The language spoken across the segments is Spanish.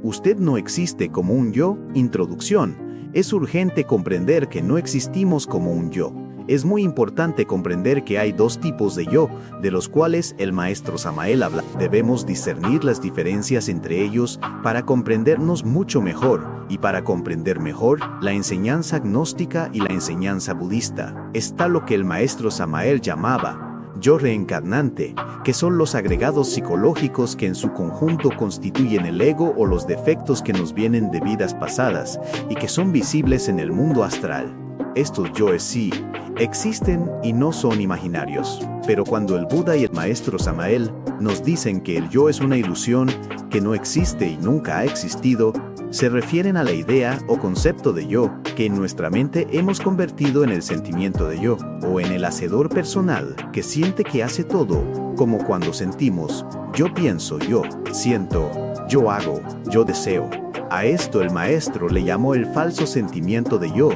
Usted no existe como un yo. Introducción. Es urgente comprender que no existimos como un yo. Es muy importante comprender que hay dos tipos de yo, de los cuales el maestro Samael habla. Debemos discernir las diferencias entre ellos para comprendernos mucho mejor, y para comprender mejor la enseñanza gnóstica y la enseñanza budista. Está lo que el maestro Samael llamaba yo reencarnante, que son los agregados psicológicos que en su conjunto constituyen el ego o los defectos que nos vienen de vidas pasadas y que son visibles en el mundo astral. Estos yoes sí existen y no son imaginarios, pero cuando el Buda y el maestro Samael nos dicen que el yo es una ilusión que no existe y nunca ha existido, se refieren a la idea o concepto de yo que en nuestra mente hemos convertido en el sentimiento de yo, o en el hacedor personal que siente que hace todo, como cuando sentimos yo pienso, yo siento, yo hago, yo deseo. A esto el maestro le llamó el falso sentimiento de yo,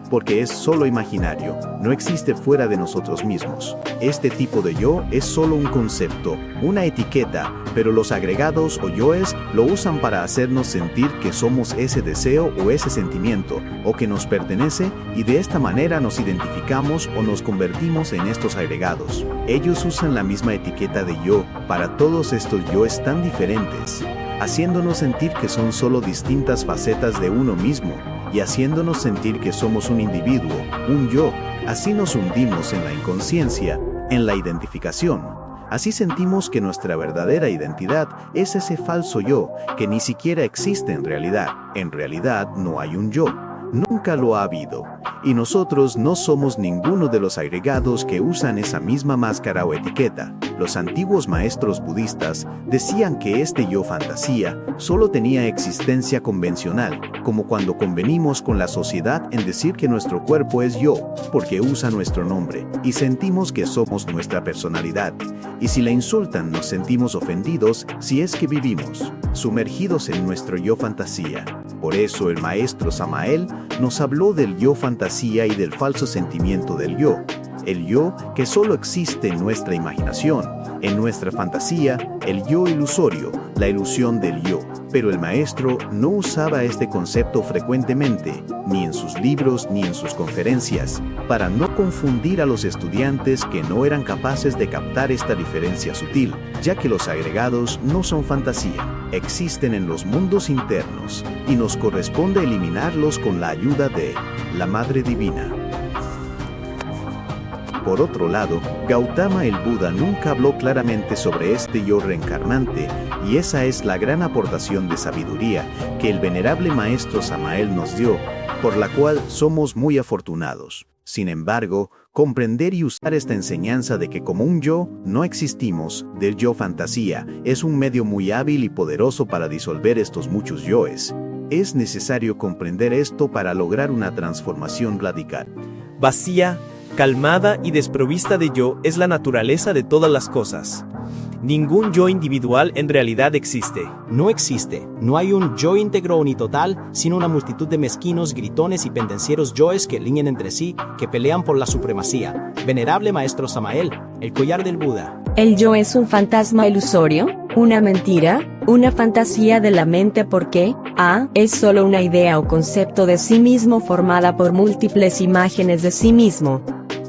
porque es solo imaginario, no existe fuera de nosotros mismos. Este tipo de yo es solo un concepto, una etiqueta, pero los agregados o yoes lo usan para hacernos sentir que somos ese deseo o ese sentimiento, o que nos pertenece, y de esta manera nos identificamos o nos convertimos en estos agregados. Ellos usan la misma etiqueta de yo para todos estos yoes tan diferentes, haciéndonos sentir que son solo distintas facetas de uno mismo, y haciéndonos sentir que somos un individuo, un yo. Así nos hundimos en la inconsciencia, en la identificación. Así sentimos que nuestra verdadera identidad es ese falso yo, que ni siquiera existe en realidad. En realidad no hay un yo. Nunca lo ha habido. Y nosotros no somos ninguno de los agregados que usan esa misma máscara o etiqueta. Los antiguos maestros budistas decían que este yo fantasía solo tenía existencia convencional, como cuando convenimos con la sociedad en decir que nuestro cuerpo es yo, porque usa nuestro nombre, y sentimos que somos nuestra personalidad. Y si la insultan nos sentimos ofendidos si es que vivimos sumergidos en nuestro yo fantasía. Por eso el maestro Samael nos habló del yo fantasía y del falso sentimiento del yo. El yo que solo existe en nuestra imaginación, en nuestra fantasía, el yo ilusorio, la ilusión del yo. Pero el maestro no usaba este concepto frecuentemente, ni en sus libros ni en sus conferencias, para no confundir a los estudiantes que no eran capaces de captar esta diferencia sutil, ya que los agregados no son fantasía, existen en los mundos internos, y nos corresponde eliminarlos con la ayuda de la Madre Divina. Por otro lado, Gautama el Buda nunca habló claramente sobre este yo reencarnante, y esa es la gran aportación de sabiduría que el venerable maestro Samael nos dio, por la cual somos muy afortunados. Sin embargo, comprender y usar esta enseñanza de que como un yo no existimos, del yo fantasía, es un medio muy hábil y poderoso para disolver estos muchos yoes. Es necesario comprender esto para lograr una transformación radical. Vacía, calmada y desprovista de yo es la naturaleza de todas las cosas. Ningún yo individual en realidad existe. No existe. No hay un yo íntegro ni total, sino una multitud de mezquinos, gritones y pendencieros yoes que riñen entre sí, que pelean por la supremacía. Venerable maestro Samael, el collar del Buda. ¿El yo es un fantasma ilusorio? ¿Una mentira? ¿Una fantasía de la mente porque A. es solo una idea o concepto de sí mismo formada por múltiples imágenes de sí mismo?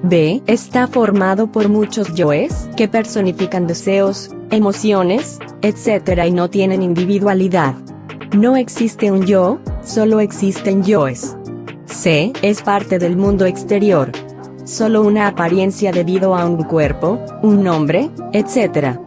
B. Está formado por muchos yoes, que personifican deseos, emociones, etc. y no tienen individualidad. No existe un yo, solo existen yoes. C. Es parte del mundo exterior. Solo una apariencia debido a un cuerpo, un nombre, etc.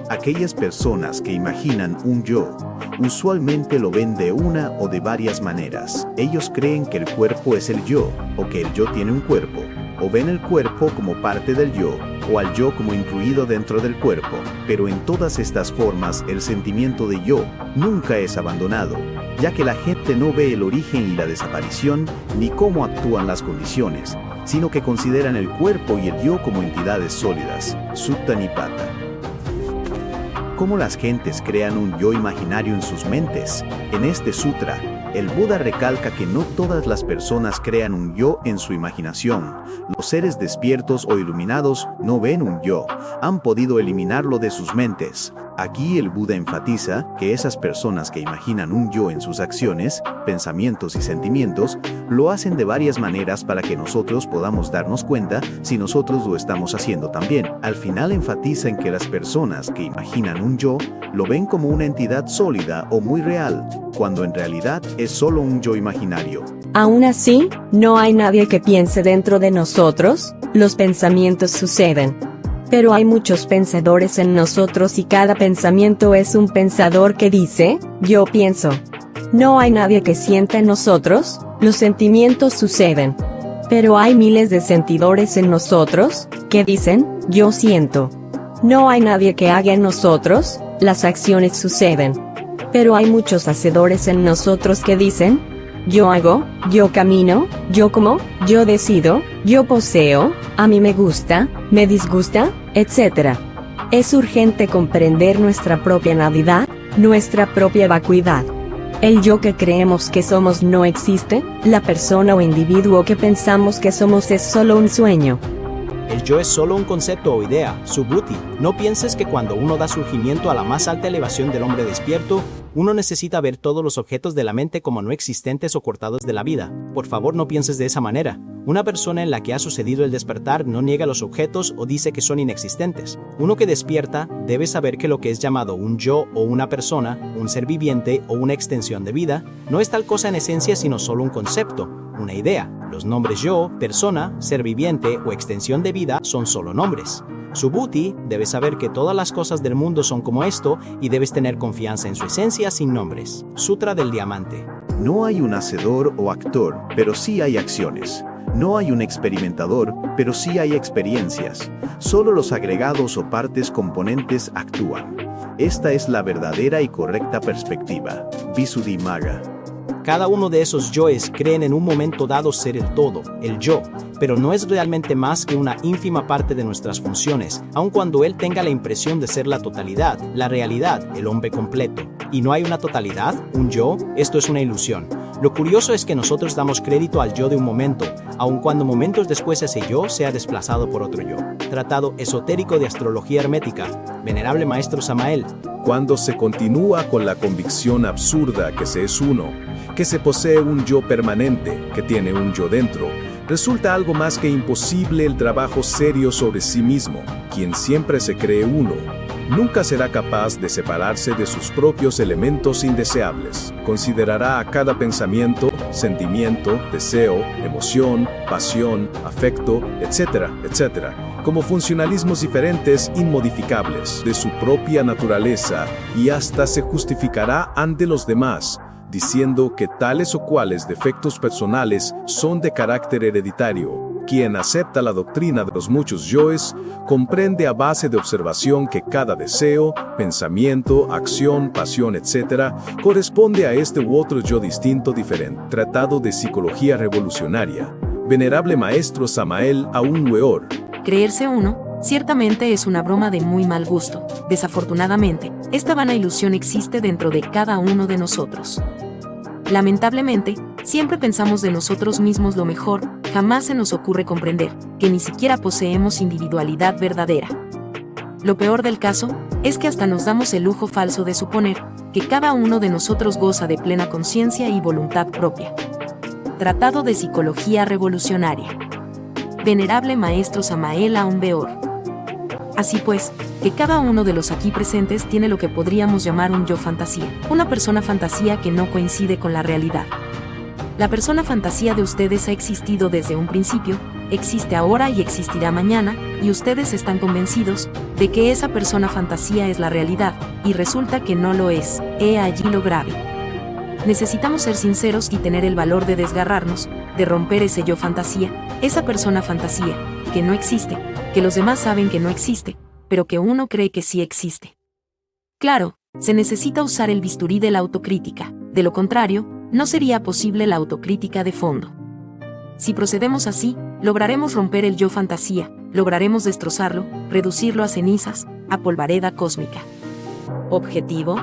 Aquellas personas que imaginan un yo, usualmente lo ven de una o de varias maneras. Ellos creen que el cuerpo es el yo, o que el yo tiene un cuerpo, o ven el cuerpo como parte del yo, o al yo como incluido dentro del cuerpo. Pero en todas estas formas el sentimiento de yo nunca es abandonado, ya que la gente no ve el origen y la desaparición, ni cómo actúan las condiciones, sino que consideran el cuerpo y el yo como entidades sólidas. Sutta Nipata. ¿Cómo las gentes crean un yo imaginario en sus mentes? En este sutra, el Buda recalca que no todas las personas crean un yo en su imaginación. Los seres despiertos o iluminados no ven un yo, han podido eliminarlo de sus mentes. Aquí el Buda enfatiza que esas personas que imaginan un yo en sus acciones, pensamientos y sentimientos, lo hacen de varias maneras para que nosotros podamos darnos cuenta si nosotros lo estamos haciendo también. Al final enfatiza en que las personas que imaginan un yo lo ven como una entidad sólida o muy real, cuando en realidad es solo un yo imaginario. Aún así, no hay nadie que piense dentro de nosotros, los pensamientos suceden. Pero hay muchos pensadores en nosotros y cada pensamiento es un pensador que dice, yo pienso. No hay nadie que sienta en nosotros, los sentimientos suceden. Pero hay miles de sentidores en nosotros, que dicen, yo siento. No hay nadie que haga en nosotros, las acciones suceden. Pero hay muchos hacedores en nosotros que dicen, yo hago, yo camino, yo como, yo decido, yo poseo, a mí me gusta, me disgusta, etc. Es urgente comprender nuestra propia navidad, nuestra propia vacuidad. El yo que creemos que somos no existe, la persona o individuo que pensamos que somos es solo un sueño. El yo es solo un concepto o idea, subhuti. No pienses que cuando uno da surgimiento a la más alta elevación del hombre despierto, uno necesita ver todos los objetos de la mente como no existentes o cortados de la vida. Por favor, no pienses de esa manera. Una persona en la que ha sucedido el despertar no niega los objetos o dice que son inexistentes. Uno que despierta debe saber que lo que es llamado un yo o una persona, un ser viviente o una extensión de vida, no es tal cosa en esencia sino solo un concepto, una idea. Los nombres yo, persona, ser viviente o extensión de vida son solo nombres. Subhuti debe saber que todas las cosas del mundo son como esto y debes tener confianza en su esencia sin nombres. Sutra del Diamante. No hay un hacedor o actor, pero sí hay acciones. No hay un experimentador, pero sí hay experiencias. Solo los agregados o partes componentes actúan. Esta es la verdadera y correcta perspectiva. Visuddhimagga. Cada uno de esos yoes creen en un momento dado ser el todo, el yo, pero no es realmente más que una ínfima parte de nuestras funciones, aun cuando él tenga la impresión de ser la totalidad, la realidad, el hombre completo. ¿Y no hay una totalidad, un yo? Esto es una ilusión. Lo curioso es que nosotros damos crédito al yo de un momento, aun cuando momentos después ese yo sea desplazado por otro yo. Tratado esotérico de astrología hermética, Venerable Maestro Samael. Cuando se continúa con la convicción absurda que se es uno, que se posee un yo permanente, que tiene un yo dentro, resulta algo más que imposible el trabajo serio sobre sí mismo. Quien siempre se cree uno, nunca será capaz de separarse de sus propios elementos indeseables. Considerará a cada pensamiento, sentimiento, deseo, emoción, pasión, afecto, etcétera, como funcionalismos diferentes inmodificables de su propia naturaleza y hasta se justificará ante los demás, diciendo que tales o cuales defectos personales son de carácter hereditario. Quien acepta la doctrina de los muchos yoes, comprende a base de observación que cada deseo, pensamiento, acción, pasión, etc., corresponde a este u otro yo distinto diferente. Tratado de Psicología Revolucionaria. Venerable Maestro Samael Aun Weor. Creerse uno, ciertamente es una broma de muy mal gusto. Desafortunadamente, esta vana ilusión existe dentro de cada uno de nosotros. Lamentablemente, siempre pensamos de nosotros mismos lo mejor, jamás se nos ocurre comprender que ni siquiera poseemos individualidad verdadera. Lo peor del caso es que hasta nos damos el lujo falso de suponer que cada uno de nosotros goza de plena conciencia y voluntad propia. Tratado de Psicología Revolucionaria. Venerable Maestro Samael Aun Weor. Así pues, que cada uno de los aquí presentes tiene lo que podríamos llamar un yo fantasía, una persona fantasía que no coincide con la realidad. La persona fantasía de ustedes ha existido desde un principio, existe ahora y existirá mañana, y ustedes están convencidos de que esa persona fantasía es la realidad, y resulta que no lo es. He allí lo grave. Necesitamos ser sinceros y tener el valor de desgarrarnos, de romper ese yo fantasía, esa persona fantasía, que no existe, que los demás saben que no existe, pero que uno cree que sí existe. Claro, se necesita usar el bisturí de la autocrítica, de lo contrario, no sería posible la autocrítica de fondo. Si procedemos así, lograremos romper el yo fantasía, lograremos destrozarlo, reducirlo a cenizas, a polvareda cósmica. Objetivo: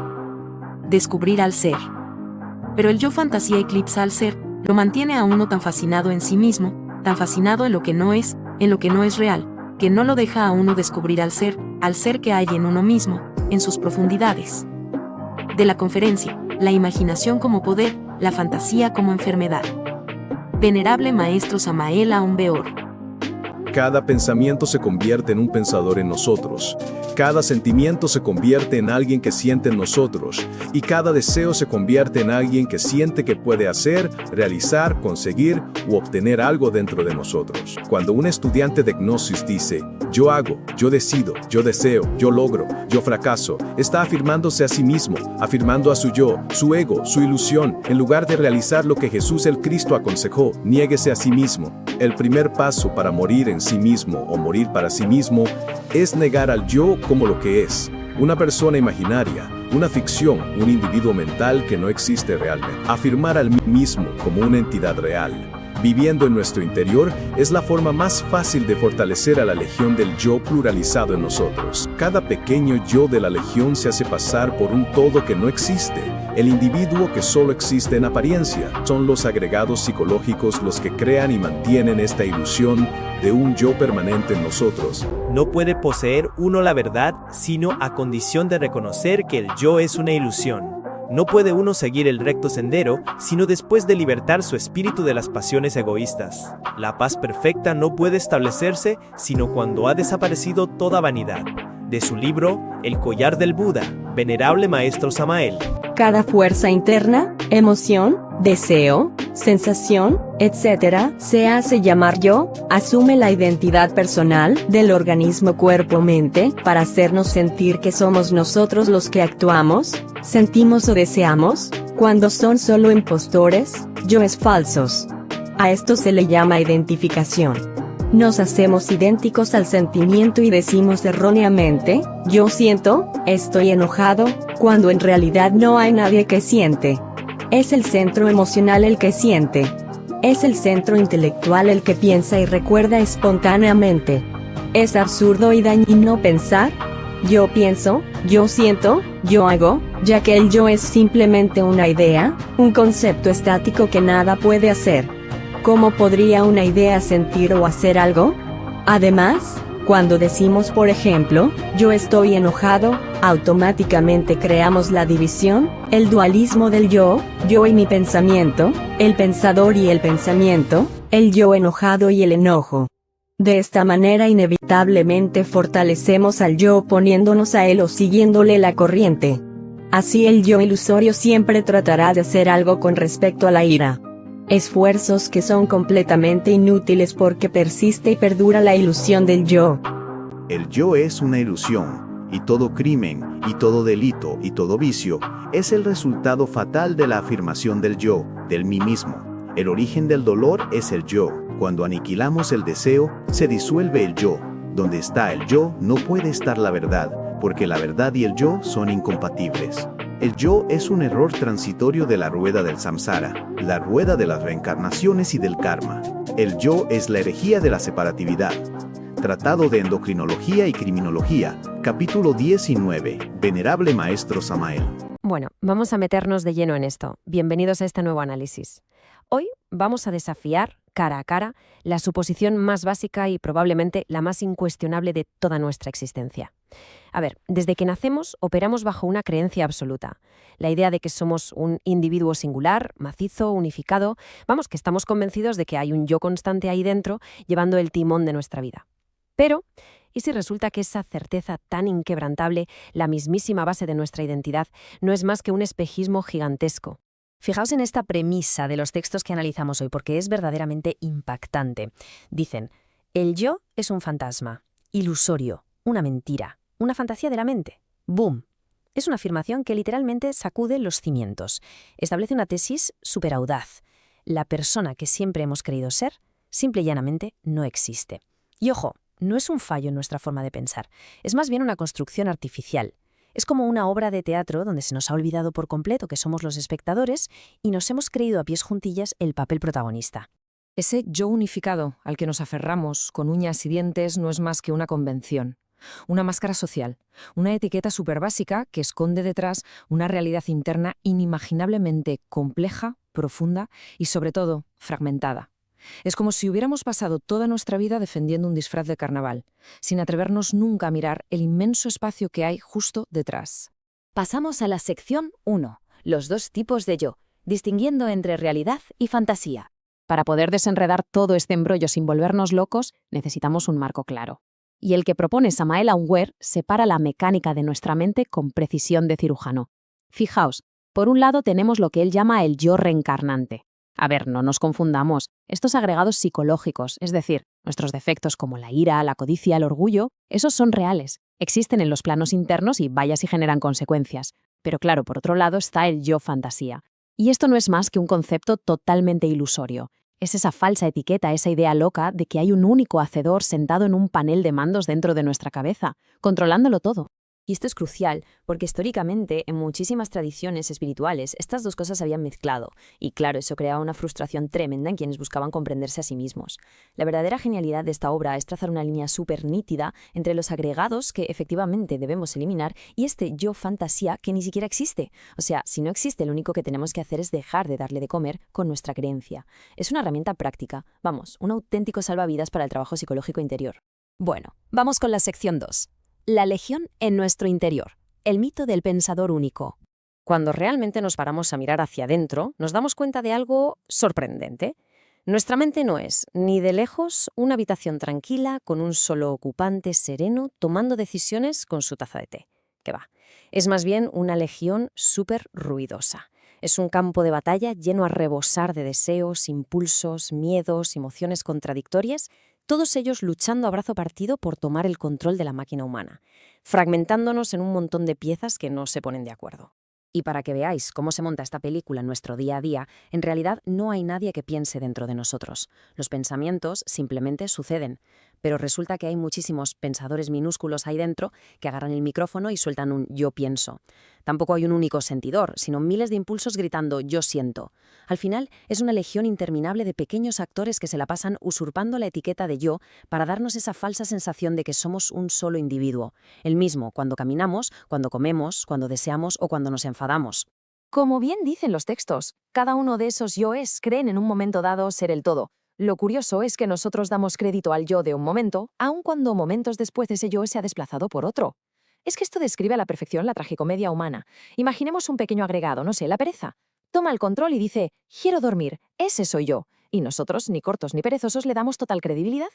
descubrir al ser. Pero el yo fantasía eclipsa al ser, lo mantiene a uno tan fascinado en sí mismo, tan fascinado en lo que no es real, que no lo deja a uno descubrir al ser que hay en uno mismo, en sus profundidades. De la conferencia, la imaginación como poder, la fantasía como enfermedad. Venerable Maestro Samael Aun Weor. Cada pensamiento se convierte en un pensador en nosotros. Cada sentimiento se convierte en alguien que siente en nosotros. Y cada deseo se convierte en alguien que siente que puede hacer, realizar, conseguir u obtener algo dentro de nosotros. Cuando un estudiante de Gnosis dice, yo hago, yo decido, yo deseo, yo logro, yo fracaso, está afirmándose a sí mismo, afirmando a su yo, su ego, su ilusión, en lugar de realizar lo que Jesús el Cristo aconsejó, niéguese a sí mismo. El primer paso para morir en sí mismo o morir para sí mismo es negar al yo como lo que es, una persona imaginaria, una ficción, un individuo mental que no existe realmente. Afirmar al mí mismo como una entidad real, viviendo en nuestro interior, es la forma más fácil de fortalecer a la legión del yo pluralizado en nosotros. Cada pequeño yo de la legión se hace pasar por un todo que no existe. El individuo que solo existe en apariencia. Son los agregados psicológicos los que crean y mantienen esta ilusión de un yo permanente en nosotros. No puede poseer uno la verdad, sino a condición de reconocer que el yo es una ilusión. No puede uno seguir el recto sendero, sino después de libertar su espíritu de las pasiones egoístas. La paz perfecta no puede establecerse, sino cuando ha desaparecido toda vanidad. De su libro, El collar del Buda, Venerable Maestro Samael. Cada fuerza interna, emoción, deseo, sensación, etc., se hace llamar yo, asume la identidad personal del organismo cuerpo-mente para hacernos sentir que somos nosotros los que actuamos, sentimos o deseamos, cuando son solo impostores, yoes falsos. A esto se le llama identificación. Nos hacemos idénticos al sentimiento y decimos erróneamente, yo siento, estoy enojado, cuando en realidad no hay nadie que siente. Es el centro emocional el que siente. Es el centro intelectual el que piensa y recuerda espontáneamente. ¿Es absurdo y dañino pensar? Yo pienso, yo siento, yo hago, ya que el yo es simplemente una idea, un concepto estático que nada puede hacer. ¿Cómo podría una idea sentir o hacer algo? Además, cuando decimos por ejemplo, yo estoy enojado, automáticamente creamos la división, el dualismo del yo y mi pensamiento, el pensador y el pensamiento, el yo enojado y el enojo. De esta manera inevitablemente fortalecemos al yo oponiéndonos a él o siguiéndole la corriente. Así el yo ilusorio siempre tratará de hacer algo con respecto a la ira. Esfuerzos que son completamente inútiles porque persiste y perdura la ilusión del yo. El yo es una ilusión, y todo crimen, y todo delito, y todo vicio, es el resultado fatal de la afirmación del yo, del mí mismo. El origen del dolor es el yo. Cuando aniquilamos el deseo, se disuelve el yo. Donde está el yo, no puede estar la verdad, porque la verdad y el yo son incompatibles. El yo es un error transitorio de la rueda del samsara, la rueda de las reencarnaciones y del karma. El yo es la herejía de la separatividad. Tratado de Endocrinología y Criminología, capítulo 19, Venerable Maestro Samael. Bueno, vamos a meternos de lleno en esto. Bienvenidos a este nuevo análisis. Hoy vamos a desafiar, cara a cara, la suposición más básica y probablemente la más incuestionable de toda nuestra existencia. A ver, desde que nacemos operamos bajo una creencia absoluta. La idea de que somos un individuo singular, macizo, unificado. Vamos, que estamos convencidos de que hay un yo constante ahí dentro llevando el timón de nuestra vida. Pero, ¿y si resulta que esa certeza tan inquebrantable, la mismísima base de nuestra identidad, no es más que un espejismo gigantesco? Fijaos en esta premisa de los textos que analizamos hoy, porque es verdaderamente impactante. Dicen, el yo es un fantasma, ilusorio, una mentira, una fantasía de la mente. ¡Boom! Es una afirmación que literalmente sacude los cimientos. Establece una tesis superaudaz. La persona que siempre hemos creído ser, simple y llanamente, no existe. Y ojo, no es un fallo en nuestra forma de pensar, es más bien una construcción artificial. Es como una obra de teatro donde se nos ha olvidado por completo que somos los espectadores y nos hemos creído a pies juntillas el papel protagonista. Ese yo unificado al que nos aferramos con uñas y dientes no es más que una convención, una máscara social, una etiqueta superbásica que esconde detrás una realidad interna inimaginablemente compleja, profunda y sobre todo fragmentada. Es como si hubiéramos pasado toda nuestra vida defendiendo un disfraz de carnaval, sin atrevernos nunca a mirar el inmenso espacio que hay justo detrás. Pasamos a la sección 1, los dos tipos de yo, distinguiendo entre realidad y fantasía. Para poder desenredar todo este embrollo sin volvernos locos, necesitamos un marco claro. Y el que propone Samael Aunwer separa la mecánica de nuestra mente con precisión de cirujano. Fijaos, por un lado tenemos lo que él llama el yo reencarnante. A ver, no nos confundamos. Estos agregados psicológicos, es decir, nuestros defectos como la ira, la codicia, el orgullo, esos son reales. Existen en los planos internos y vaya si generan consecuencias. Pero claro, por otro lado está el yo fantasía. Y esto no es más que un concepto totalmente ilusorio. Es esa falsa etiqueta, esa idea loca de que hay un único hacedor sentado en un panel de mandos dentro de nuestra cabeza, controlándolo todo. Y esto es crucial, porque históricamente, en muchísimas tradiciones espirituales, estas dos cosas se habían mezclado, y claro, eso creaba una frustración tremenda en quienes buscaban comprenderse a sí mismos. La verdadera genialidad de esta obra es trazar una línea súper nítida entre los agregados que efectivamente debemos eliminar y este yo fantasía que ni siquiera existe. O sea, si no existe, lo único que tenemos que hacer es dejar de darle de comer con nuestra creencia. Es una herramienta práctica, vamos, un auténtico salvavidas para el trabajo psicológico interior. Bueno, vamos con la sección 2. La legión en nuestro interior. El mito del pensador único. Cuando realmente nos paramos a mirar hacia adentro, nos damos cuenta de algo sorprendente. Nuestra mente no es, ni de lejos, una habitación tranquila con un solo ocupante sereno tomando decisiones con su taza de té. ¿Qué va? Es más bien una legión súper ruidosa. Es un campo de batalla lleno a rebosar de deseos, impulsos, miedos, emociones contradictorias, todos ellos luchando a brazo partido por tomar el control de la máquina humana, fragmentándonos en un montón de piezas que no se ponen de acuerdo. Y para que veáis cómo se monta esta película en nuestro día a día, en realidad no hay nadie que piense dentro de nosotros. Los pensamientos simplemente suceden. Pero resulta que hay muchísimos pensadores minúsculos ahí dentro que agarran el micrófono y sueltan un yo pienso. Tampoco hay un único sentidor, sino miles de impulsos gritando yo siento. Al final es una legión interminable de pequeños actores que se la pasan usurpando la etiqueta de yo para darnos esa falsa sensación de que somos un solo individuo, el mismo cuando caminamos, cuando comemos, cuando deseamos o cuando nos enfadamos. Como bien dicen los textos, cada uno de esos yoes creen en un momento dado ser el todo. Lo curioso es que nosotros damos crédito al yo de un momento, aun cuando momentos después ese yo se ha desplazado por otro. Es que esto describe a la perfección la tragicomedia humana. Imaginemos un pequeño agregado, no sé, la pereza. Toma el control y dice, quiero dormir, ese soy yo. Y nosotros, ni cortos ni perezosos, le damos total credibilidad.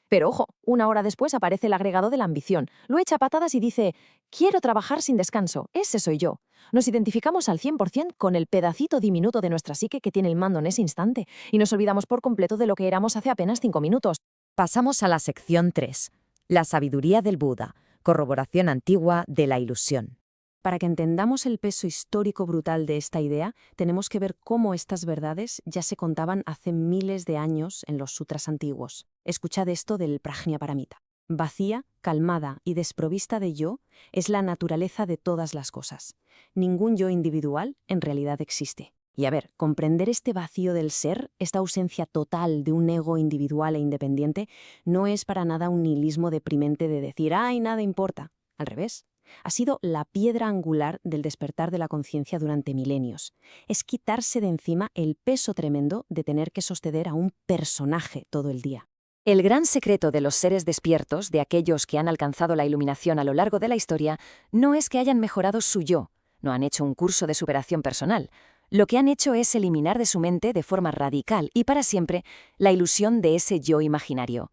Pero ojo, una hora después aparece el agregado de la ambición. Lo echa a patadas y dice, quiero trabajar sin descanso, ese soy yo. Nos identificamos al 100% con el pedacito diminuto de nuestra psique que tiene el mando en ese instante y nos olvidamos por completo de lo que éramos hace apenas 5 minutos. Pasamos a la sección 3. La sabiduría del Buda, corroboración antigua de la ilusión. Para que entendamos el peso histórico brutal de esta idea, tenemos que ver cómo estas verdades ya se contaban hace miles de años en los sutras antiguos. Escuchad esto del Prajnaparamita. Vacía, calmada y desprovista de yo es la naturaleza de todas las cosas. Ningún yo individual en realidad existe. Y a ver, comprender este vacío del ser, esta ausencia total de un ego individual e independiente, no es para nada un nihilismo deprimente de decir ¡ay, nada importa! Al revés. Ha sido la piedra angular del despertar de la conciencia durante milenios. Es quitarse de encima el peso tremendo de tener que sostener a un personaje todo el día. El gran secreto de los seres despiertos, de aquellos que han alcanzado la iluminación a lo largo de la historia, no es que hayan mejorado su yo, no han hecho un curso de superación personal. Lo que han hecho es eliminar de su mente de forma radical y para siempre la ilusión de ese yo imaginario.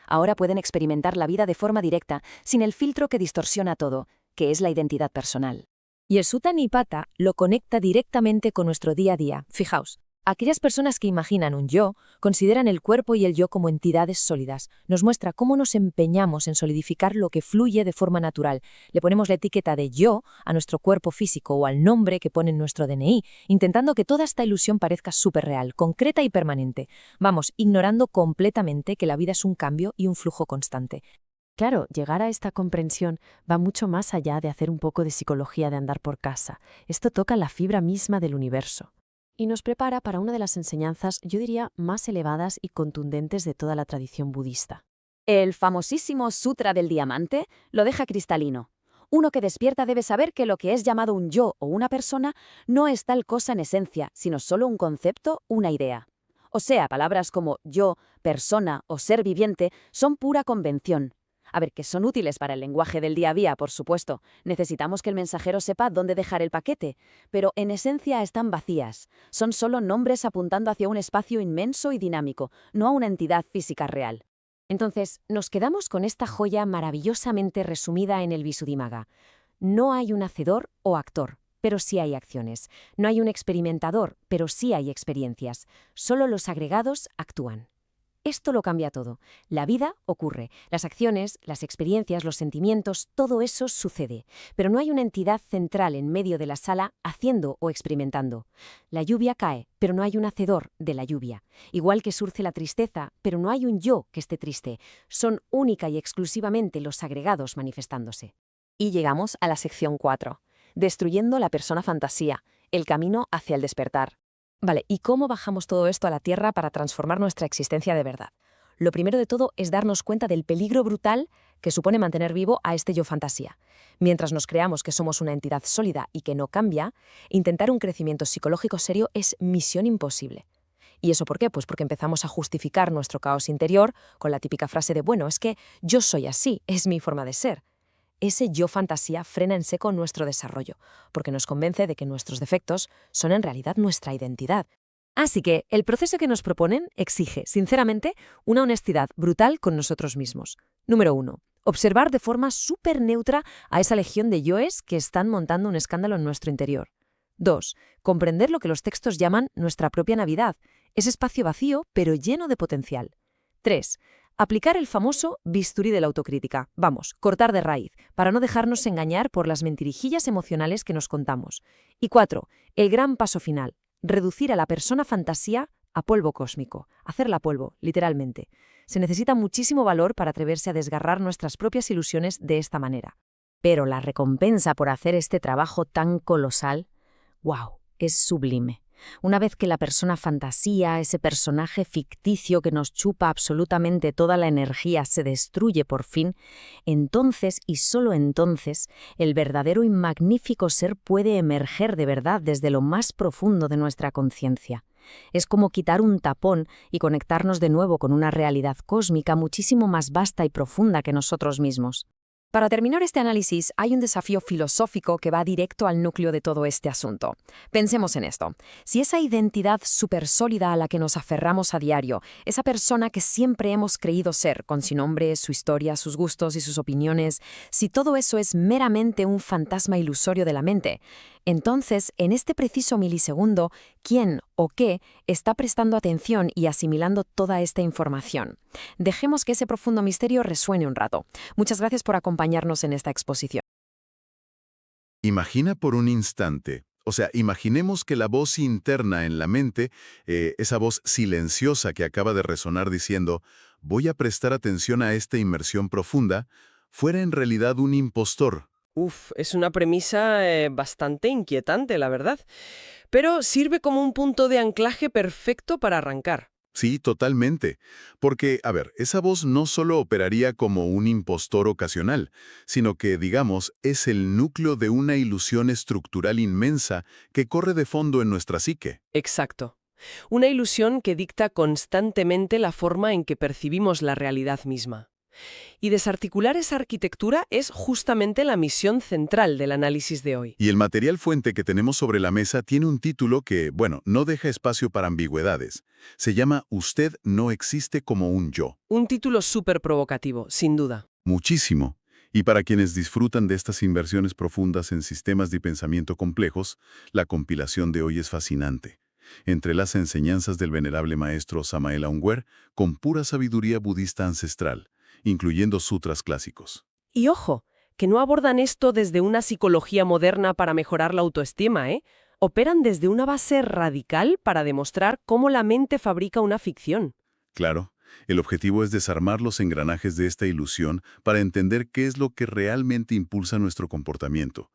Ahora pueden experimentar la vida de forma directa, sin el filtro que distorsiona todo, que es la identidad personal. Y el Sutta Nipata lo conecta directamente con nuestro día a día. Fijaos, aquellas personas que imaginan un yo consideran el cuerpo y el yo como entidades sólidas. Nos muestra cómo nos empeñamos en solidificar lo que fluye de forma natural. Le ponemos la etiqueta de yo a nuestro cuerpo físico o al nombre que pone en nuestro DNI, intentando que toda esta ilusión parezca súper real, concreta y permanente. Vamos, ignorando completamente que la vida es un cambio y un flujo constante. Claro, llegar a esta comprensión va mucho más allá de hacer un poco de psicología de andar por casa. Esto toca la fibra misma del universo. Y nos prepara para una de las enseñanzas, yo diría, más elevadas y contundentes de toda la tradición budista. El famosísimo Sutra del Diamante lo deja cristalino. Uno que despierta debe saber que lo que es llamado un yo o una persona no es tal cosa en esencia, sino solo un concepto, una idea. O sea, palabras como yo, persona o ser viviente son pura convención. A ver, que son útiles para el lenguaje del día a día, por supuesto. Necesitamos que el mensajero sepa dónde dejar el paquete, pero en esencia están vacías. Son solo nombres apuntando hacia un espacio inmenso y dinámico, no a una entidad física real. Entonces, nos quedamos con esta joya maravillosamente resumida en el Visuddhimagga. No hay un hacedor o actor, pero sí hay acciones. No hay un experimentador, pero sí hay experiencias. Solo los agregados actúan. Esto lo cambia todo. La vida ocurre. Las acciones, las experiencias, los sentimientos, todo eso sucede. Pero no hay una entidad central en medio de la sala haciendo o experimentando. La lluvia cae, pero no hay un hacedor de la lluvia. Igual que surce la tristeza, pero no hay un yo que esté triste. Son única y exclusivamente los agregados manifestándose. Y llegamos a la sección 4. Destruyendo la persona fantasía, el camino hacia el despertar. Vale, ¿y cómo bajamos todo esto a la Tierra para transformar nuestra existencia de verdad? Lo primero de todo es darnos cuenta del peligro brutal que supone mantener vivo a este yo fantasía. Mientras nos creamos que somos una entidad sólida y que no cambia, intentar un crecimiento psicológico serio es misión imposible. ¿Y eso por qué? Pues porque empezamos a justificar nuestro caos interior con la típica frase de bueno, es que yo soy así, es mi forma de ser. Ese yo fantasía frena en seco nuestro desarrollo, porque nos convence de que nuestros defectos son en realidad nuestra identidad. Así que el proceso que nos proponen exige, sinceramente, una honestidad brutal con nosotros mismos. Número 1. Observar de forma súper neutra a esa legión de yoes que están montando un escándalo en nuestro interior. 2. Comprender lo que los textos llaman nuestra propia Navidad, ese espacio vacío pero lleno de potencial. 3. Aplicar el famoso bisturí de la autocrítica. Vamos, cortar de raíz, para no dejarnos engañar por las mentirijillas emocionales que nos contamos. Y 4. El gran paso final. Reducir a la persona fantasía a polvo cósmico. Hacerla polvo, literalmente. Se necesita muchísimo valor para atreverse a desgarrar nuestras propias ilusiones de esta manera. Pero la recompensa por hacer este trabajo tan colosal, ¡wow!, es sublime. Una vez que la persona fantasía, ese personaje ficticio que nos chupa absolutamente toda la energía, se destruye por fin, entonces y solo entonces el verdadero y magnífico ser puede emerger de verdad desde lo más profundo de nuestra conciencia. Es como quitar un tapón y conectarnos de nuevo con una realidad cósmica muchísimo más vasta y profunda que nosotros mismos. Para terminar este análisis, hay un desafío filosófico que va directo al núcleo de todo este asunto. Pensemos en esto. Si esa identidad súper sólida a la que nos aferramos a diario, esa persona que siempre hemos creído ser, con su nombre, su historia, sus gustos y sus opiniones, si todo eso es meramente un fantasma ilusorio de la mente, entonces, en este preciso milisegundo, ¿quién o qué está prestando atención y asimilando toda esta información? Dejemos que ese profundo misterio resuene un rato. Muchas gracias por acompañarnos en esta exposición. Imagina por un instante, imaginemos que la voz interna en la mente, esa voz silenciosa que acaba de resonar diciendo, voy a prestar atención a esta inmersión profunda, fuera en realidad un impostor. Es una premisa bastante inquietante, la verdad. Pero sirve como un punto de anclaje perfecto para arrancar. Sí, totalmente. Porque, esa voz no solo operaría como un impostor ocasional, sino que, digamos, es el núcleo de una ilusión estructural inmensa que corre de fondo en nuestra psique. Exacto. Una ilusión que dicta constantemente la forma en que percibimos la realidad misma. Y desarticular esa arquitectura es justamente la misión central del análisis de hoy. Y el material fuente que tenemos sobre la mesa tiene un título que, no deja espacio para ambigüedades. Se llama Usted no existe como un yo. Un título súper provocativo, sin duda. Muchísimo. Y para quienes disfrutan de estas inversiones profundas en sistemas de pensamiento complejos, la compilación de hoy es fascinante. Entrelaza enseñanzas del venerable maestro Samael Aungüer con pura sabiduría budista ancestral, incluyendo sutras clásicos. Y ojo, que no abordan esto desde una psicología moderna para mejorar la autoestima, Operan desde una base radical para demostrar cómo la mente fabrica una ficción. Claro, el objetivo es desarmar los engranajes de esta ilusión para entender qué es lo que realmente impulsa nuestro comportamiento.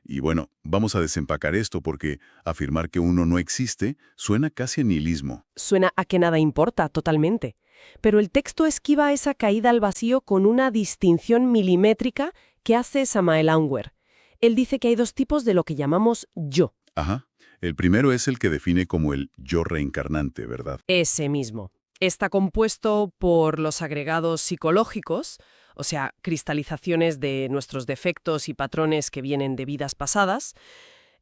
Y vamos a desempacar esto porque afirmar que uno no existe suena casi a nihilismo. Suena a que nada importa, totalmente. Pero el texto esquiva esa caída al vacío con una distinción milimétrica que hace Samael Aungüer. Él dice que hay dos tipos de lo que llamamos yo. Ajá. El primero es el que define como el yo reencarnante, ¿verdad? Ese mismo. Está compuesto por los agregados psicológicos, o sea, cristalizaciones de nuestros defectos y patrones que vienen de vidas pasadas.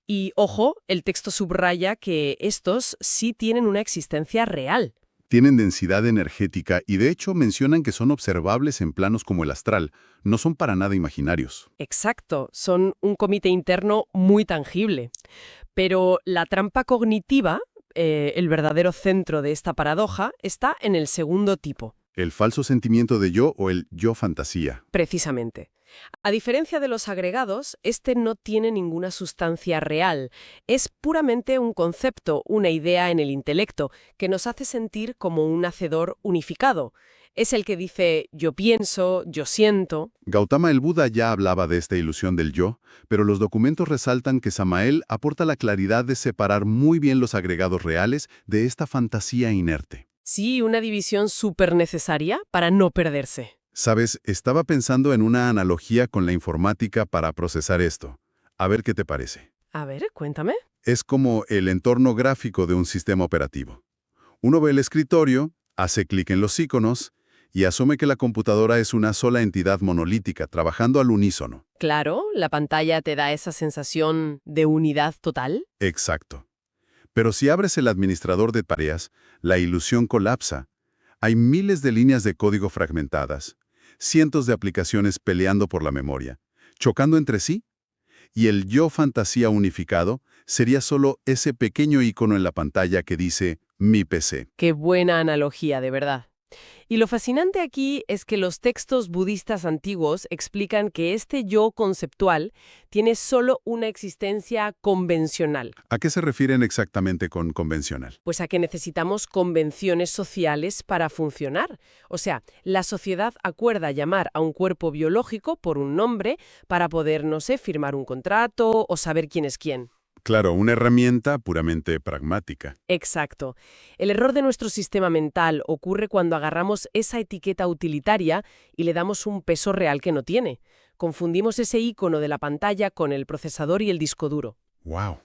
Y, ojo, el texto subraya que estos sí tienen una existencia real. Tienen densidad energética y de hecho mencionan que son observables en planos como el astral, no son para nada imaginarios. Exacto, son un comité interno muy tangible. Pero la trampa cognitiva, el verdadero centro de esta paradoja, está en el segundo tipo. El falso sentimiento de yo o el yo fantasía. Precisamente. A diferencia de los agregados, este no tiene ninguna sustancia real. Es puramente un concepto, una idea en el intelecto, que nos hace sentir como un hacedor unificado. Es el que dice yo pienso, yo siento. Gautama el Buda ya hablaba de esta ilusión del yo, pero los documentos resaltan que Samael aporta la claridad de separar muy bien los agregados reales de esta fantasía inerte. Sí, una división súper necesaria para no perderse. Sabes, estaba pensando en una analogía con la informática para procesar esto. A ver qué te parece. A ver, cuéntame. Es como el entorno gráfico de un sistema operativo. Uno ve el escritorio, hace clic en los iconos y asume que la computadora es una sola entidad monolítica trabajando al unísono. Claro, la pantalla te da esa sensación de unidad total. Exacto. Pero si abres el administrador de tareas, la ilusión colapsa. Hay miles de líneas de código fragmentadas, cientos de aplicaciones peleando por la memoria, chocando entre sí, y el yo fantasía unificado sería solo ese pequeño icono en la pantalla que dice «Mi PC». Qué buena analogía, de verdad. Y lo fascinante aquí es que los textos budistas antiguos explican que este yo conceptual tiene solo una existencia convencional. ¿A qué se refieren exactamente con convencional? Pues a que necesitamos convenciones sociales para funcionar. O sea, la sociedad acuerda llamar a un cuerpo biológico por un nombre para poder, no sé, firmar un contrato o saber quién es quién. Claro, una herramienta puramente pragmática. Exacto. El error de nuestro sistema mental ocurre cuando agarramos esa etiqueta utilitaria y le damos un peso real que no tiene. Confundimos ese icono de la pantalla con el procesador y el disco duro. ¡Wow!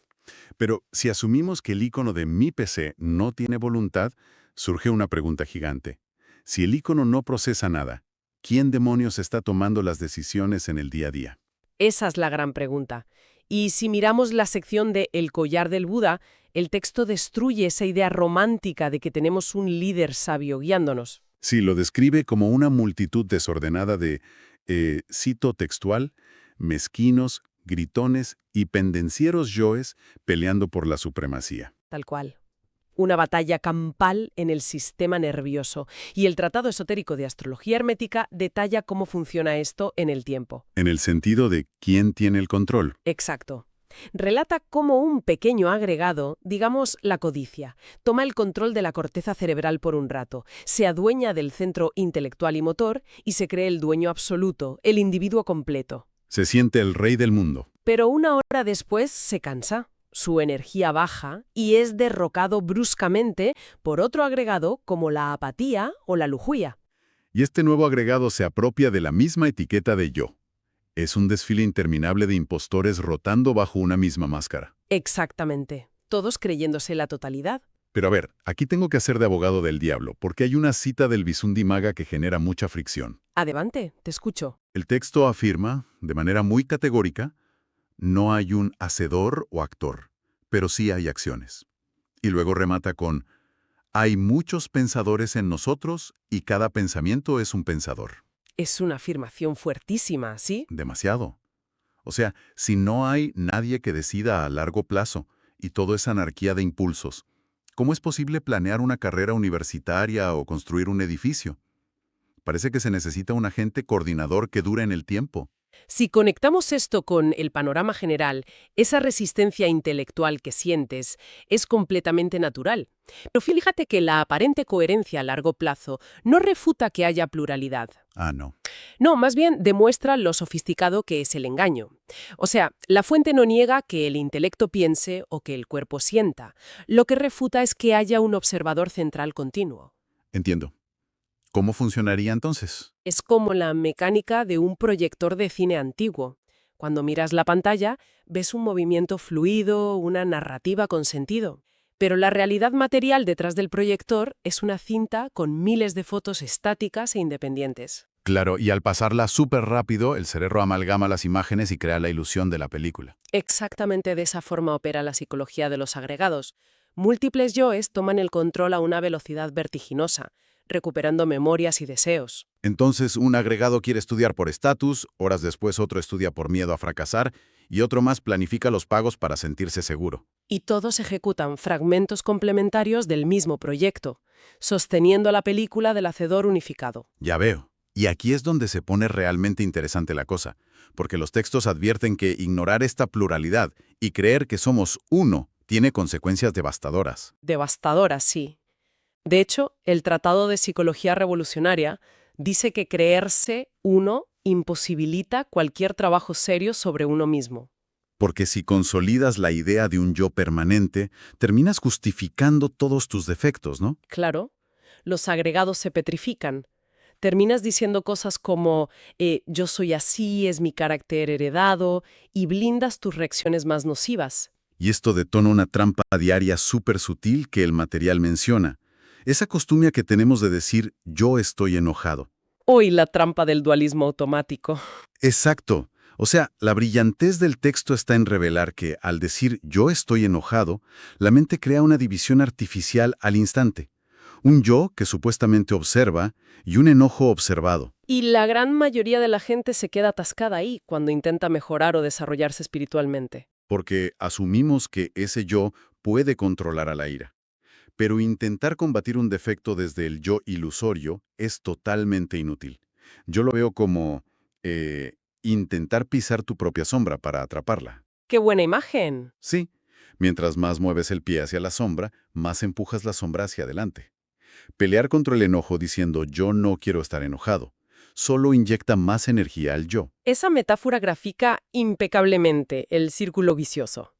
Pero si asumimos que el icono de mi PC no tiene voluntad, surge una pregunta gigante. Si el icono no procesa nada, ¿quién demonios está tomando las decisiones en el día a día? Esa es la gran pregunta. Y si miramos la sección de El collar del Buda, el texto destruye esa idea romántica de que tenemos un líder sabio guiándonos. Sí, lo describe como una multitud desordenada de, cito textual, mezquinos, gritones y pendencieros yoes peleando por la supremacía. Tal cual. Una batalla campal en el sistema nervioso. Y el Tratado Esotérico de Astrología Hermética detalla cómo funciona esto en el tiempo. En el sentido de quién tiene el control. Exacto. Relata cómo un pequeño agregado, digamos la codicia, toma el control de la corteza cerebral por un rato, se adueña del centro intelectual y motor y se cree el dueño absoluto, el individuo completo. Se siente el rey del mundo. Pero una hora después se cansa. Su energía baja y es derrocado bruscamente por otro agregado como la apatía o la lujuria. Y este nuevo agregado se apropia de la misma etiqueta de yo. Es un desfile interminable de impostores rotando bajo una misma máscara. Exactamente. Todos creyéndose la totalidad. Pero a ver, aquí tengo que hacer de abogado del diablo, porque hay una cita del Visuddhimagga que genera mucha fricción. Adelante, te escucho. El texto afirma, de manera muy categórica, no hay un hacedor o actor, pero sí hay acciones. Y luego remata con, hay muchos pensadores en nosotros y cada pensamiento es un pensador. Es una afirmación fuertísima, ¿sí? Demasiado. O sea, si no hay nadie que decida a largo plazo y todo es anarquía de impulsos, ¿cómo es posible planear una carrera universitaria o construir un edificio? Parece que se necesita un agente coordinador que dure en el tiempo. Si conectamos esto con el panorama general, esa resistencia intelectual que sientes es completamente natural. Pero fíjate que la aparente coherencia a largo plazo no refuta que haya pluralidad. Ah, no. No, más bien demuestra lo sofisticado que es el engaño. O sea, la fuente no niega que el intelecto piense o que el cuerpo sienta. Lo que refuta es que haya un observador central continuo. Entiendo. ¿Cómo funcionaría entonces? Es como la mecánica de un proyector de cine antiguo. Cuando miras la pantalla, ves un movimiento fluido, una narrativa con sentido. Pero la realidad material detrás del proyector es una cinta con miles de fotos estáticas e independientes. Claro, y al pasarla súper rápido, el cerebro amalgama las imágenes y crea la ilusión de la película. Exactamente de esa forma opera la psicología de los agregados. Múltiples yoes toman el control a una velocidad vertiginosa, recuperando memorias y deseos. Entonces, un agregado quiere estudiar por estatus, horas después otro estudia por miedo a fracasar, y otro más planifica los pagos para sentirse seguro. Y todos ejecutan fragmentos complementarios del mismo proyecto, sosteniendo la película del hacedor unificado. Ya veo. Y aquí es donde se pone realmente interesante la cosa, porque los textos advierten que ignorar esta pluralidad y creer que somos uno tiene consecuencias devastadoras. Devastadoras, sí. De hecho, el Tratado de Psicología Revolucionaria dice que creerse uno imposibilita cualquier trabajo serio sobre uno mismo. Porque si consolidas la idea de un yo permanente, terminas justificando todos tus defectos, ¿no? Claro, los agregados se petrifican. Terminas diciendo cosas como yo soy así, es mi carácter heredado, y blindas tus reacciones más nocivas. Y esto detona una trampa diaria súper sutil que el material menciona. Esa costumbre que tenemos de decir yo estoy enojado. Hoy la trampa del dualismo automático. Exacto. O sea, la brillantez del texto está en revelar que, al decir yo estoy enojado, la mente crea una división artificial al instante. Un yo que supuestamente observa y un enojo observado. Y la gran mayoría de la gente se queda atascada ahí cuando intenta mejorar o desarrollarse espiritualmente. Porque asumimos que ese yo puede controlar a la ira. Pero intentar combatir un defecto desde el yo ilusorio es totalmente inútil. Yo lo veo como intentar pisar tu propia sombra para atraparla. ¡Qué buena imagen! Sí, mientras más mueves el pie hacia la sombra, más empujas la sombra hacia adelante. Pelear contra el enojo diciendo yo no quiero estar enojado solo inyecta más energía al yo. Esa metáfora grafica impecablemente el círculo vicioso.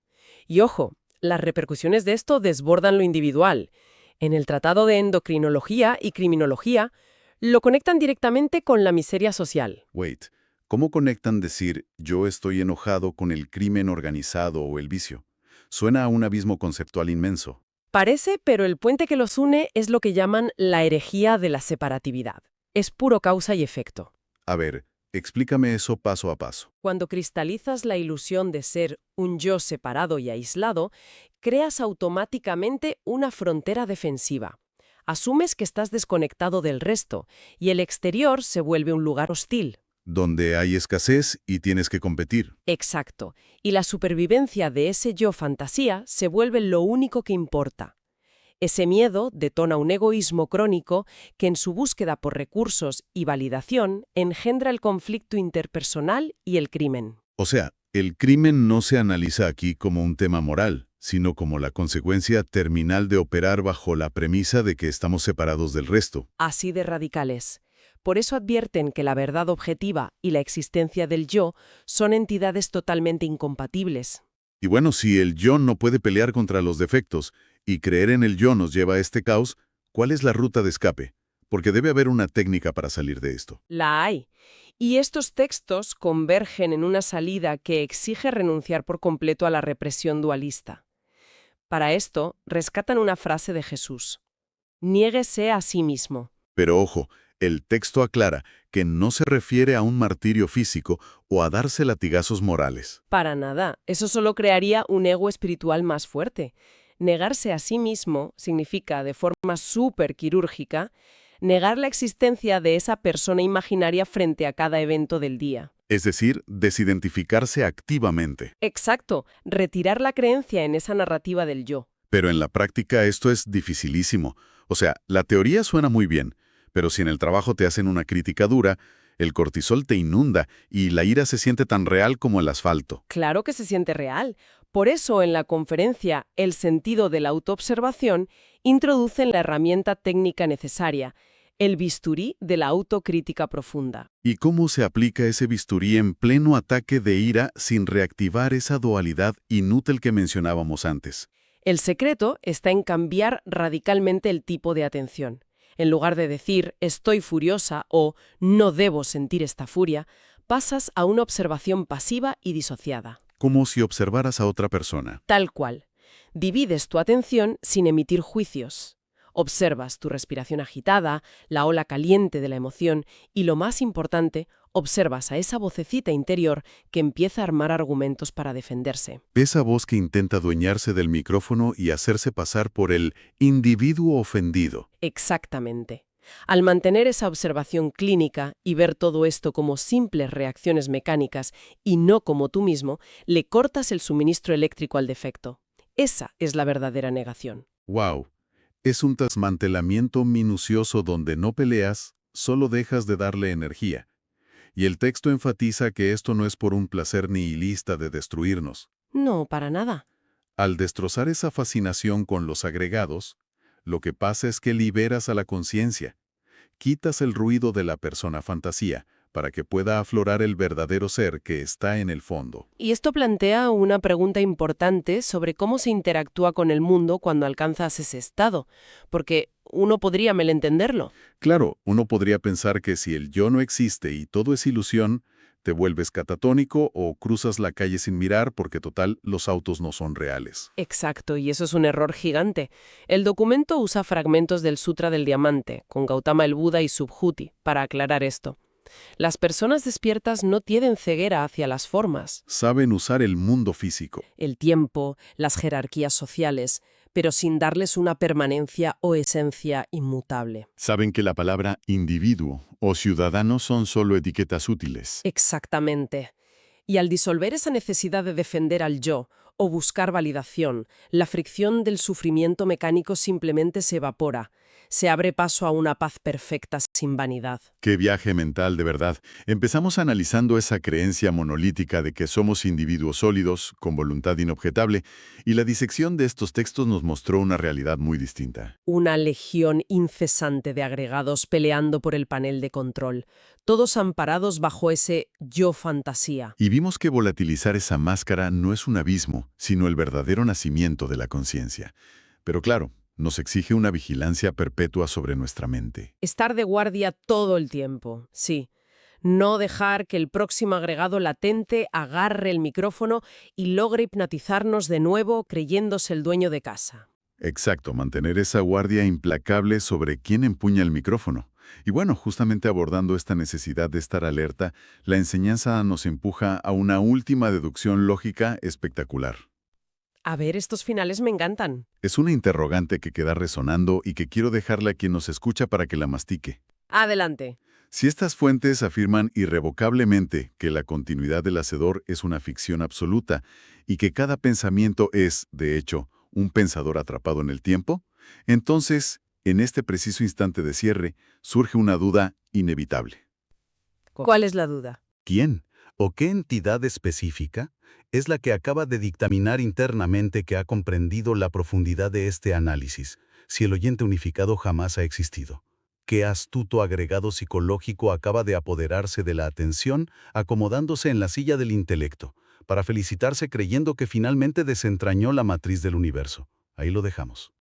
Y ojo, las repercusiones de esto desbordan lo individual. En el Tratado de Endocrinología y Criminología, lo conectan directamente con la miseria social. Wait, ¿cómo conectan decir yo estoy enojado con el crimen organizado o el vicio? Suena a un abismo conceptual inmenso. Parece, pero el puente que los une es lo que llaman la herejía de la separatividad. Es puro causa y efecto. A ver, explícame eso paso a paso. Cuando cristalizas la ilusión de ser un yo separado y aislado, creas automáticamente una frontera defensiva. Asumes que estás desconectado del resto y el exterior se vuelve un lugar hostil. Donde hay escasez y tienes que competir. Exacto. Y la supervivencia de ese yo fantasía se vuelve lo único que importa. Ese miedo detona un egoísmo crónico que en su búsqueda por recursos y validación engendra el conflicto interpersonal y el crimen. O sea, el crimen no se analiza aquí como un tema moral, sino como la consecuencia terminal de operar bajo la premisa de que estamos separados del resto. Así de radicales. Por eso advierten que la verdad objetiva y la existencia del yo son entidades totalmente incompatibles. Y bueno, si el yo no puede pelear contra los defectos y creer en el yo nos lleva a este caos, ¿cuál es la ruta de escape? Porque debe haber una técnica para salir de esto. La hay. Y estos textos convergen en una salida que exige renunciar por completo a la represión dualista. Para esto, rescatan una frase de Jesús. Niéguese a sí mismo. Pero ojo, el texto aclara que no se refiere a un martirio físico o a darse latigazos morales. Para nada. Eso solo crearía un ego espiritual más fuerte. Negarse a sí mismo significa, de forma súper quirúrgica, negar la existencia de esa persona imaginaria frente a cada evento del día. Es decir, desidentificarse activamente. Exacto, retirar la creencia en esa narrativa del yo. Pero en la práctica esto es dificilísimo. O sea, la teoría suena muy bien, pero si en el trabajo te hacen una crítica dura, el cortisol te inunda y la ira se siente tan real como el asfalto. Claro que se siente real. Por eso, en la conferencia El sentido de la autoobservación, introducen la herramienta técnica necesaria, el bisturí de la autocrítica profunda. ¿Y cómo se aplica ese bisturí en pleno ataque de ira sin reactivar esa dualidad inútil que mencionábamos antes? El secreto está en cambiar radicalmente el tipo de atención. En lugar de decir estoy furiosa o no debo sentir esta furia, pasas a una observación pasiva y disociada. Como si observaras a otra persona. Tal cual. Divides tu atención sin emitir juicios. Observas tu respiración agitada, la ola caliente de la emoción y, lo más importante, observas a esa vocecita interior que empieza a armar argumentos para defenderse. Esa voz que intenta adueñarse del micrófono y hacerse pasar por el individuo ofendido. Exactamente. Al mantener esa observación clínica y ver todo esto como simples reacciones mecánicas y no como tú mismo, le cortas el suministro eléctrico al defecto. Esa es la verdadera negación. ¡Wow! Es un desmantelamiento minucioso donde no peleas, solo dejas de darle energía. Y el texto enfatiza que esto no es por un placer nihilista de destruirnos. No, para nada. Al destrozar esa fascinación con los agregados, lo que pasa es que liberas a la conciencia. Quitas el ruido de la persona fantasía para que pueda aflorar el verdadero ser que está en el fondo. Y esto plantea una pregunta importante sobre cómo se interactúa con el mundo cuando alcanzas ese estado, porque uno podría malentenderlo. Claro, uno podría pensar que si el yo no existe y todo es ilusión, te vuelves catatónico o cruzas la calle sin mirar porque total, los autos no son reales. Exacto, y eso es un error gigante. El documento usa fragmentos del Sutra del Diamante, con Gautama el Buda y Subhuti, para aclarar esto. Las personas despiertas no tienen ceguera hacia las formas. Saben usar el mundo físico. El tiempo, las jerarquías sociales, pero sin darles una permanencia o esencia inmutable. Saben que la palabra individuo o ciudadano son solo etiquetas útiles. Exactamente. Y al disolver esa necesidad de defender al yo o buscar validación, la fricción del sufrimiento mecánico simplemente se evapora. Se abre paso a una paz perfecta sin vanidad. ¡Qué viaje mental, de verdad! Empezamos analizando esa creencia monolítica de que somos individuos sólidos, con voluntad inobjetable, y la disección de estos textos nos mostró una realidad muy distinta. Una legión incesante de agregados peleando por el panel de control, todos amparados bajo ese yo fantasía. Y vimos que volatilizar esa máscara no es un abismo, sino el verdadero nacimiento de la conciencia. Pero claro, nos exige una vigilancia perpetua sobre nuestra mente. Estar de guardia todo el tiempo, sí. No dejar que el próximo agregado latente agarre el micrófono y logre hipnotizarnos de nuevo creyéndose el dueño de casa. Exacto, mantener esa guardia implacable sobre quién empuña el micrófono. Y bueno, justamente abordando esta necesidad de estar alerta, la enseñanza nos empuja a una última deducción lógica espectacular. A ver, estos finales me encantan. Es una interrogante que queda resonando y que quiero dejarle a quien nos escucha para que la mastique. Adelante. Si estas fuentes afirman irrevocablemente que la continuidad del hacedor es una ficción absoluta y que cada pensamiento es, de hecho, un pensador atrapado en el tiempo, entonces, en este preciso instante de cierre, surge una duda inevitable. ¿Cuál es la duda? ¿Quién o qué entidad específica es la que acaba de dictaminar internamente que ha comprendido la profundidad de este análisis, si el oyente unificado jamás ha existido? ¿Qué astuto agregado psicológico acaba de apoderarse de la atención, acomodándose en la silla del intelecto, para felicitarse creyendo que finalmente desentrañó la matriz del universo? Ahí lo dejamos.